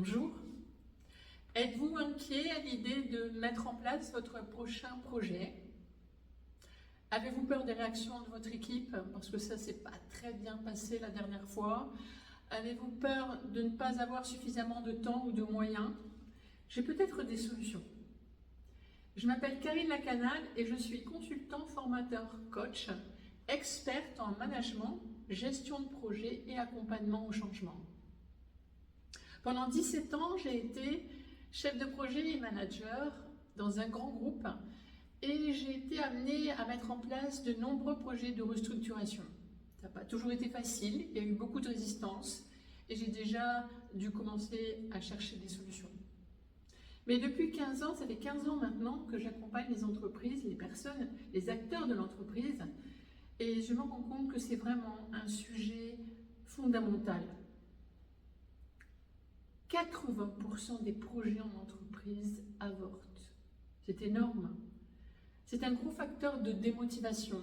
Bonjour. Êtes-vous inquiet à l'idée de mettre en place votre prochain projet? Avez-vous peur des réactions de votre équipe? Parce que ça s'est pas très bien passé la dernière fois. Avez-vous peur de ne pas avoir suffisamment de temps ou de moyens? J'ai peut-être des solutions. Je m'appelle Karine Lacanal et je suis consultant, formateur, coach, experte en management, gestion de projet et accompagnement au changement. Pendant 17 ans, j'ai été chef de projet et manager dans un grand groupe et j'ai été amenée à mettre en place de nombreux projets de restructuration. Ça n'a pas toujours été facile, il y a eu beaucoup de résistance et j'ai déjà dû commencer à chercher des solutions. Mais depuis 15 ans, ça fait 15 ans maintenant que j'accompagne les entreprises, les personnes, les acteurs de l'entreprise et je me rends compte que c'est vraiment un sujet fondamental. 80% des projets en entreprise avortent. C'est énorme. C'est un gros facteur de démotivation.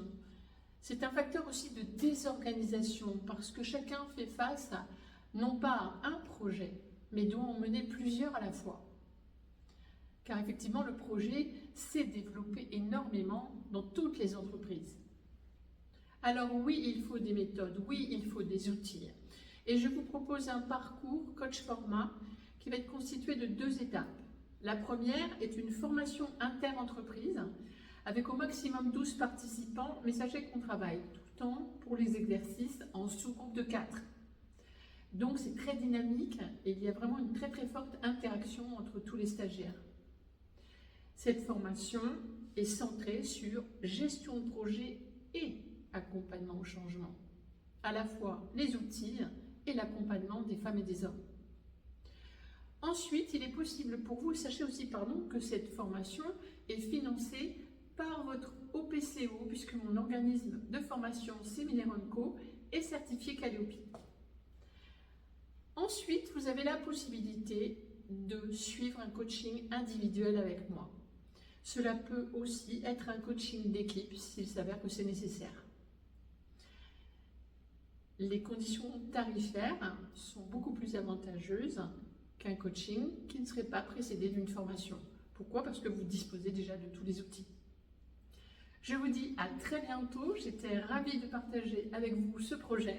C'est un facteur aussi de désorganisation parce que chacun fait face à, non pas à un projet, mais doit en mener plusieurs à la fois. Car effectivement, le projet s'est développé énormément dans toutes les entreprises. Alors oui, il faut des méthodes, oui, il faut des outils. Et je vous propose un parcours coach format qui va être constitué de 2 étapes. La première est une formation inter-entreprise avec au maximum 12 participants, mais sachez qu'on travaille tout le temps pour les exercices en sous-groupe de 4. Donc c'est très dynamique et il y a vraiment une très très forte interaction entre tous les stagiaires. Cette formation est centrée sur gestion de projet et accompagnement au changement. À la fois les outils et l'accompagnement des femmes et des hommes. Ensuite, il est possible pour vous, sachez aussi que cette formation est financée par votre OPCO, puisque mon organisme de formation Séminaire Co est certifié Calliope. Ensuite, vous avez la possibilité de suivre un coaching individuel avec moi. Cela peut aussi être un coaching d'équipe s'il s'avère que c'est nécessaire. Les conditions tarifaires sont beaucoup plus avantageuses qu'un coaching qui ne serait pas précédé d'une formation. Pourquoi? Parce que vous disposez déjà de tous les outils. Je vous dis à très bientôt, j'étais ravie de partager avec vous ce projet.